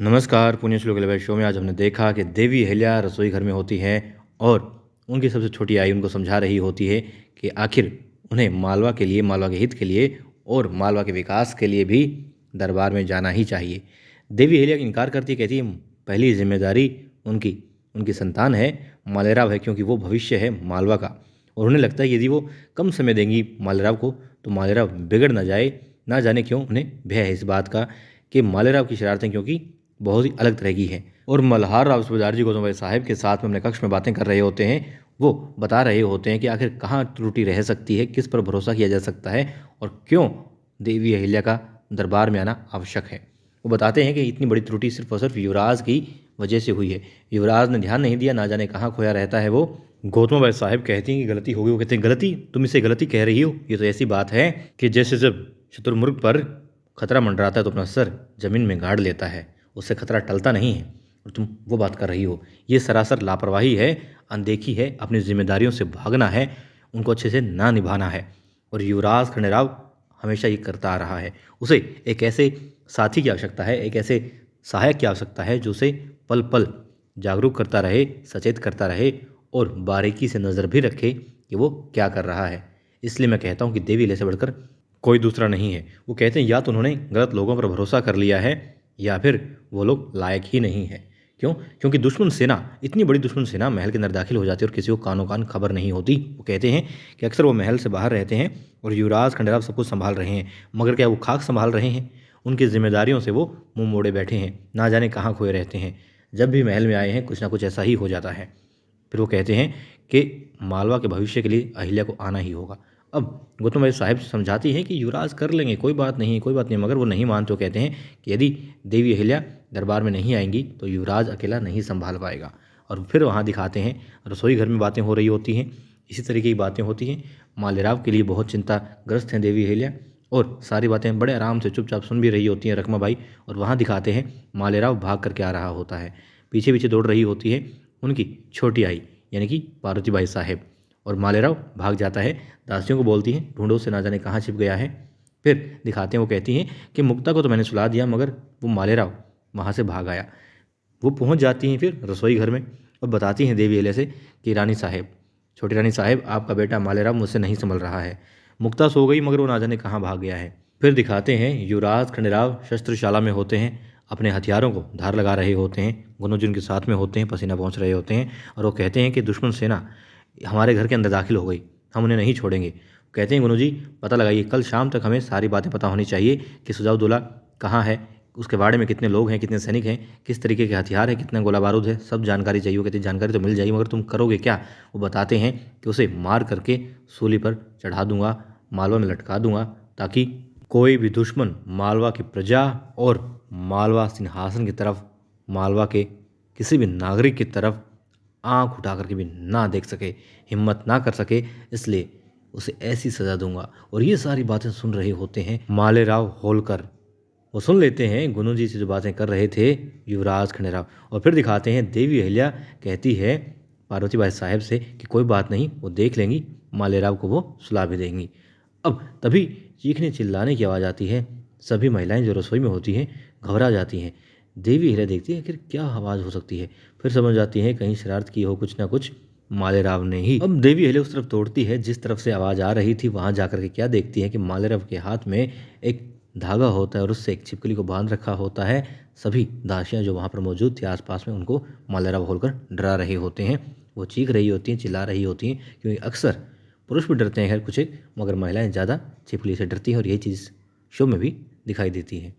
नमस्कार, पुण्य श्लोक लेवल शो में आज हमने देखा कि देवी अहिल्या रसोई घर में होती हैं और उनकी सबसे छोटी आई उनको समझा रही होती है कि आखिर उन्हें मालवा के लिए, मालवा के हित के लिए और मालवा के विकास के लिए भी दरबार में जाना ही चाहिए। देवी अहिल्या इनकार करती है, कहती है पहली जिम्मेदारी उनकी उनकी संतान है, मालेराव है, क्योंकि वो भविष्य है मालवा का। और उन्हें लगता है कि यदि वो कम समय देंगी मालेराव को तो मालेराव बिगड़ ना जाए। ना जाने क्यों उन्हें भय है इस बात का कि मालेराव की शरारतें क्योंकि बहुत ही अलग तरह की है। और मल्हार राव सूबेदार जी गौतम भाई साहब के साथ में अपने कक्ष में बातें कर रहे होते हैं। वो बता रहे होते हैं कि आखिर कहाँ त्रुटि रह सकती है, किस पर भरोसा किया जा सकता है और क्यों देवी अहिल्या का दरबार में आना आवश्यक है। वो बताते हैं कि इतनी बड़ी त्रुटि सिर्फ और सिर्फ युवराज की वजह से हुई है। युवराज ने ध्यान नहीं दिया, ना जाने कहाँ खोया रहता है वो। गौतम भाई साहब कहती हैं कि गलती हो गई। वो कहते हैं गलती? तुम इसे गलती कह रही हो? ये तो ऐसी बात है कि जैसे जब शुतुरमुर्ग पर खतरा मंडराता है तो अपना सर जमीन में गाड़ लेता है, उससे खतरा टलता नहीं है, और तुम वो बात कर रही हो। ये सरासर लापरवाही है, अनदेखी है, अपनी जिम्मेदारियों से भागना है, उनको अच्छे से ना निभाना है। और युवराज खंडेराव हमेशा ये करता आ रहा है। उसे एक ऐसे साथी की आवश्यकता है, एक ऐसे सहायक की आवश्यकता है जो उसे पल पल जागरूक करता रहे, सचेत करता रहे और बारीकी से नज़र भी रखे कि वो क्या कर रहा है। इसलिए मैं कहता हूँ कि देवी अहिल्या से बढ़कर कोई दूसरा नहीं है। वो कहते हैं या तो उन्होंने गलत लोगों पर भरोसा कर लिया है या फिर वो लोग लायक ही नहीं है। क्यों? क्योंकि दुश्मन सेना, इतनी बड़ी दुश्मन सेना महल के अंदर दाखिल हो जाती है और किसी को कानो कान खबर नहीं होती। वो कहते हैं कि अक्सर वो महल से बाहर रहते हैं और युवराज खंडेराव सब कुछ संभाल रहे हैं, मगर क्या वो खाक संभाल रहे हैं? उनकी जिम्मेदारियों से वो मुंह मोड़े बैठे हैं, ना जाने कहाँ खोए रहते हैं। जब भी महल में आए हैं कुछ ना कुछ ऐसा ही हो जाता है। फिर वो कहते हैं कि मालवा के भविष्य के लिए अहिल्या को आना ही होगा। अब गौतम भाई साहब समझाती हैं कि युवराज कर लेंगे, कोई बात नहीं, कोई बात नहीं, मगर वो नहीं मानते। वो कहते हैं कि यदि देवी अहिल्या दरबार में नहीं आएंगी तो युवराज अकेला नहीं संभाल पाएगा। और फिर वहाँ दिखाते हैं रसोई घर में बातें हो रही होती हैं, इसी तरीके की बातें होती हैं। मालेराव के लिए बहुत चिंताग्रस्त हैं देवी अहिल्या और सारी बातें बड़े आराम से चुपचाप सुन भी रही होती हैं रकमा बाई। और वहाँ दिखाते हैं मालेराव भाग करके आ रहा होता है, पीछे पीछे दौड़ रही होती है उनकी छोटी आई यानी कि पार्वती बाई साहेब। और मालेराव भाग जाता है, दासियों को बोलती हैं ढूंढो से ना जाने कहाँ छिप गया है। फिर दिखाते हैं वो कहती हैं कि मुक्ता को तो मैंने सुला दिया मगर वो मालेराव वहाँ से भाग आया। वो पहुँच जाती हैं फिर रसोई घर में और बताती हैं देवी अहिल्या से कि रानी साहेब, छोटी रानी साहेब, आपका बेटा मालेराव मुझसे नहीं संभल रहा है। मुक्ता सो गई मगर वो ना जाने कहाँ भाग गया है। फिर दिखाते हैं युवराज खंडेराव शस्त्रशाला में होते हैं, अपने हथियारों को धार लगा रहे होते हैं, गुनोजी उनके साथ में होते हैं, पसीना पहुँच रहे होते हैं। और वो कहते हैं कि दुश्मन सेना हमारे घर के अंदर दाखिल हो गई, हम उन्हें नहीं छोड़ेंगे। कहते हैं गुनू जी पता लगाइए, कल शाम तक हमें सारी बातें पता होनी चाहिए कि सुजाउद्दौला कहाँ है, उसके बाड़े में कितने लोग हैं, कितने सैनिक हैं, किस तरीके के हथियार है, कितना गोला बारूद है, सब जानकारी चाहिए। कहते जानकारी तो मिल जाएगी मगर तुम करोगे क्या? वो बताते हैं कि उसे मार करके सूली पर चढ़ा दूंगा, मालवा में लटका दूंगा, ताकि कोई भी दुश्मन मालवा की प्रजा और मालवा सिंहासन की तरफ, मालवा के किसी भी नागरिक की तरफ आंख उठा करके भी ना देख सके, हिम्मत ना कर सके। इसलिए उसे ऐसी सज़ा दूंगा। और ये सारी बातें सुन रहे होते हैं मालेराव होलकर। वो सुन लेते हैं गुनू जी से जो बातें कर रहे थे युवराज खंडेराव। और फिर दिखाते हैं देवी अहिल्या कहती है पार्वती बाई साहब से कि कोई बात नहीं, वो देख लेंगी, मालेराव को वो सुला भी देंगी। अब तभी चीखने चिल्लाने की आवाज़ आती है। सभी महिलाएं जो रसोई में होती हैं घबरा जाती हैं। देवी अहिल्या देखती है आखिर क्या आवाज़ हो सकती है। फिर समझ जाती है कहीं शरारत की हो कुछ ना कुछ मालेराव ने ही। अब देवी अहिल्या उस तरफ दौड़ती है जिस तरफ से आवाज़ आ रही थी। वहाँ जाकर के क्या देखती है कि मालेराव के हाथ में एक धागा होता है और उससे एक छिपकली को बांध रखा होता है। सभी दासियाँ जो वहाँ पर मौजूद थी आसपास में, उनको मालेराव होलकर डरा रहे होते हैं। वो चीख रही होती हैं, चिल्ला रही होती हैं, क्योंकि अक्सर पुरुष भी डरते हैं खैर कुछ एक, मगर महिलाएं ज़्यादा छिपकली से डरती हैं। और ये चीज़ शो में भी दिखाई देती है।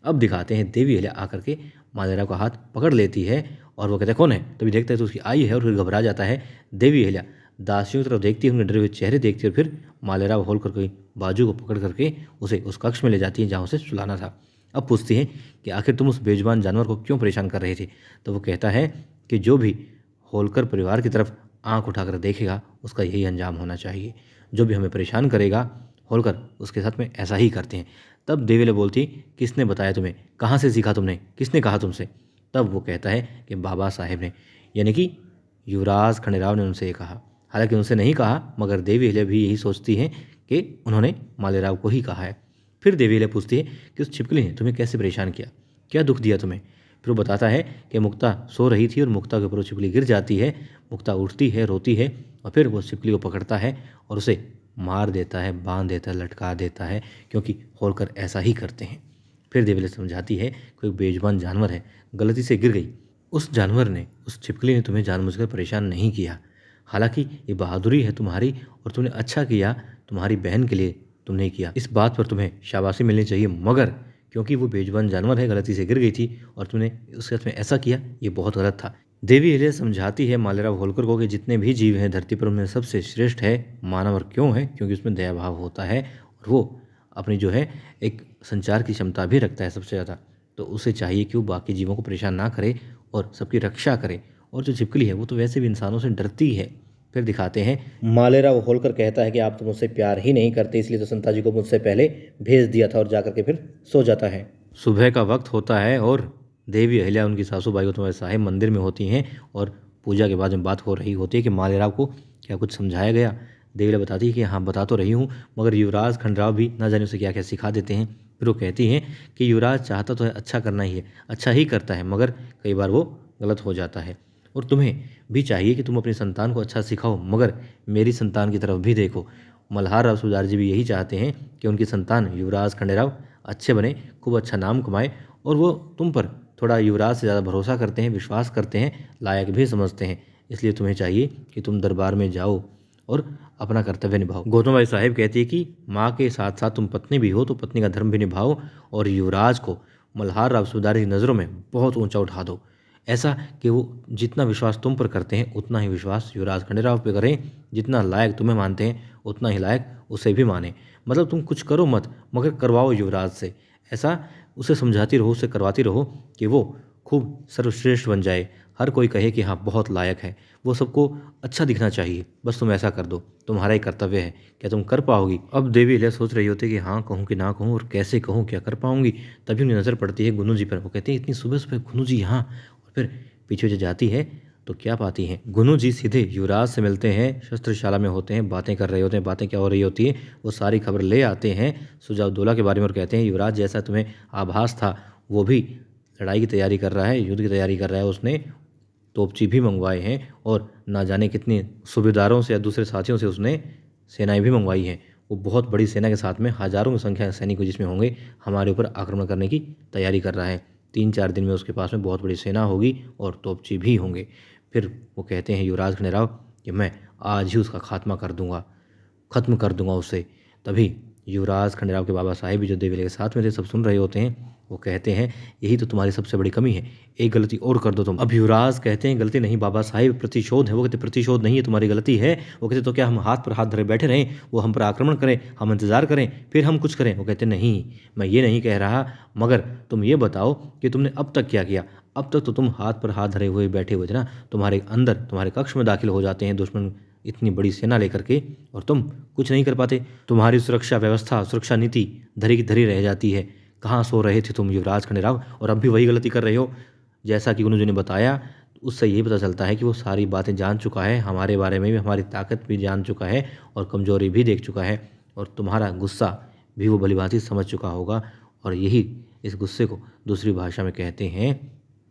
अब दिखाते हैं देवी अहिल्या आकर के मालेराव का हाथ पकड़ लेती है और वो कहता है कौन है? तभी देखता है तो उसकी आई है और फिर घबरा जाता है। देवी अहिल्या दासियों की तरफ देखती है, उनके डरे हुए चेहरे देखती है और फिर मालेराव होलकर के बाजू को पकड़ करके उसे उस कक्ष में ले जाती है जहाँ उसे सुलाना था। अब पूछती है कि आखिर तुम उस बेजुबान जानवर को क्यों परेशान कर रहे थे? तो वो कहता है कि जो भी होलकर परिवार की तरफ आंख उठाकर देखेगा उसका यही अंजाम होना चाहिए। जो भी हमें परेशान करेगा होलकर उसके साथ में ऐसा ही करते हैं। तब देवी अहिल्या बोलती किसने बताया तुम्हें, कहाँ से सीखा तुमने, किसने कहा तुमसे? तब वो कहता है कि बाबा साहेब ने, यानी कि युवराज खंडेराव ने उनसे ये कहा। हालांकि उनसे नहीं कहा मगर देवी अहिल्या भी यही सोचती हैं कि उन्होंने मालेराव को ही कहा है। फिर देवी अहिल्या पूछती है कि उस छिपकली ने तुम्हें कैसे परेशान किया, क्या दुख दिया तुम्हें? फिर वो बताता है कि मुक्ता सो रही थी और मुक्ता के ऊपर वो छिपकली गिर जाती है। मुक्ता उठती है, रोती है और फिर वो छिपकली को पकड़ता है और उसे मार देता है, बांध देता है, लटका देता है, क्योंकि होलकर ऐसा ही करते हैं। फिर देवी समझाती है कोई बेजुबान जानवर है, गलती से गिर गई। उस जानवर ने, उस छिपकली ने तुम्हें जानबूझकर परेशान नहीं किया। हालांकि ये बहादुरी है तुम्हारी और तुमने अच्छा किया, तुम्हारी बहन के लिए तुमने किया। इस बात पर तुम्हें शाबाशी मिलनी चाहिए, मगर क्योंकि वो बेजुबान जानवर है, गलती से गिर गई थी और तुमने उसके साथ में ऐसा किया, ये बहुत गलत था। देवी हेलिया समझाती है मालेराव होलकर को कि जितने भी जीव हैं धरती पर उनमें सबसे श्रेष्ठ है मानव। और क्यों है? क्योंकि उसमें दया भाव होता है और वो अपनी जो है एक संचार की क्षमता भी रखता है सबसे ज़्यादा। तो उसे चाहिए कि वो बाकी जीवों को परेशान ना करे और सबकी रक्षा करे। और जो छिपकली है वो तो वैसे भी इंसानों से डरती है। फिर दिखाते हैं मालेराव होलकर कहता है कि आप तो मुझसे प्यार ही नहीं करते, इसलिए तो संता जी को मुझसे पहले भेज दिया था, और जाकर के फिर सो जाता है। सुबह का वक्त होता है और देवी अहिल्या उनकी सासू बाई गौतम साहिब मंदिर में होती हैं और पूजा के बाद में बात हो रही होती है कि मालेराव को क्या कुछ समझाया गया। देवी बताती है कि हाँ बता तो रही हूँ, मगर युवराज खंडराव भी ना जाने उसे क्या क्या सिखा देते हैं। फिर वो कहती हैं कि युवराज चाहता तो है अच्छा करना ही है, अच्छा ही करता है, मगर कई बार वो गलत हो जाता है। और तुम्हें भी चाहिए कि तुम अपनी संतान को अच्छा सिखाओ, मगर मेरी संतान की तरफ भी देखो। मल्हार राव सूबेदार जी भी यही चाहते हैं कि उनकी संतान युवराज खंडेराव अच्छे बने, खूब अच्छा नाम कमाए, और वो तुम पर थोड़ा युवराज से ज़्यादा भरोसा करते हैं, विश्वास करते हैं, लायक भी समझते हैं। इसलिए तुम्हें चाहिए कि तुम दरबार में जाओ और अपना कर्तव्य निभाओ। गौतम बाई साहिब कहती है कि माँ के साथ साथ तुम पत्नी भी हो, तो पत्नी का धर्म भी निभाओ और युवराज को मल्हार राव सूबेदार की नज़रों में बहुत ऊंचा उठा दो, ऐसा कि वो जितना विश्वास तुम पर करते हैं उतना ही विश्वास युवराज खंडेराव पे करें, जितना लायक तुम्हें मानते हैं उतना ही लायक उसे भी माने। मतलब तुम कुछ करो मत, मगर करवाओ युवराज से। ऐसा उसे समझाती रहो, उसे करवाती रहो कि वो खूब सर्वश्रेष्ठ बन जाए, हर कोई कहे कि हाँ बहुत लायक है, वो सबको अच्छा दिखना चाहिए। बस तुम ऐसा कर दो, तुम्हारा ही कर्तव्य है। क्या तुम कर पाओगी? अब देवी अहिल्या सोच रही होती है कि हाँ कहूँ कि ना कहूँ और कैसे कहूँ, क्या कर पाऊंगी। तभी उन्हें नज़र पड़ती है गुन्नू जी पर। वो कहती है इतनी सुबह सुबह गुन्नू जी यहाँ, और फिर पीछे जो जाती है तो क्या पाती हैं, गुन्नू जी सीधे युवराज से मिलते हैं, शस्त्रशाला में होते हैं, बातें कर रहे होते हैं। बातें क्या हो रही होती है वो सारी खबर ले आते हैं सुजाउद्दौला के बारे में और कहते हैं युवराज जैसा तुम्हें आभास था वो भी लड़ाई की तैयारी कर रहा है, युद्ध की तैयारी कर रहा है। उसने तोपची भी मंगवाए हैं और ना जाने कितने सूबेदारों से या दूसरे साथियों से उसने सेनाएं भी मंगवाई हैं। वो बहुत बड़ी सेना के साथ में हजारों की संख्या सैनिक जिसमें होंगे हमारे ऊपर आक्रमण करने की तैयारी कर रहा है। 3-4 दिन में उसके पास में बहुत बड़ी सेना होगी और तोपची भी होंगे। फिर वो कहते हैं युवराज खंडेराव कि मैं आज ही उसका खात्मा कर दूंगा, ख़त्म कर दूंगा उसे। तभी युवराज खंडेराव के बाबा साहेब भी जो देवी के साथ में थे सब सुन रहे होते हैं। वो कहते हैं यही तो तुम्हारी सबसे बड़ी कमी है, एक गलती और कर दो तुम। अब युवराज कहते हैं गलती नहीं बाबा साहिब, प्रतिशोध है। वो कहते प्रतिशोध नहीं है, तुम्हारी गलती है। वो कहते तो क्या हम हाथ पर हाथ धरे बैठे रहें, वो हम पर आक्रमण करें, हम इंतजार करें, फिर हम कुछ करें? वो कहते नहीं, मैं ये नहीं कह रहा, मगर तुम ये बताओ कि तुमने अब तक क्या किया। अब तक तो तुम हाथ पर हाथ धरे हुए बैठे हुए थे ना, तुम्हारे अंदर तुम्हारे कक्ष में दाखिल हो जाते हैं दुश्मन इतनी बड़ी सेना लेकर के, और तुम कुछ नहीं कर पाते। तुम्हारी सुरक्षा व्यवस्था, सुरक्षा नीति धरी की धरी रह जाती है। कहाँ सो रहे थे तुम युवराज खंडेराव, और अब भी वही गलती कर रहे हो। जैसा कि गुरु जी ने बताया, उससे यही पता चलता है कि वो सारी बातें जान चुका है, हमारे बारे में भी, हमारी ताकत भी जान चुका है और कमजोरी भी देख चुका है, और तुम्हारा गुस्सा भी वो भलीभांति समझ चुका होगा। और यही इस गुस्से को दूसरी भाषा में कहते हैं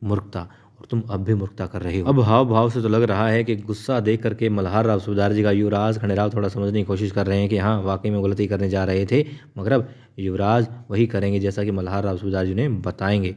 मूर्खता, और तुम अब भी मूर्खता कर रहे हो। अब हाव भाव से तो लग रहा है कि गुस्सा देख करके मल्हार राव सूबेदार जी का युवराज खंडेराव थोड़ा समझने की कोशिश कर रहे हैं कि हाँ वाकई में गलती करने जा रहे थे, मगर अब युवराज वही करेंगे जैसा कि मल्हार राव सूबेदार जी ने बताएंगे।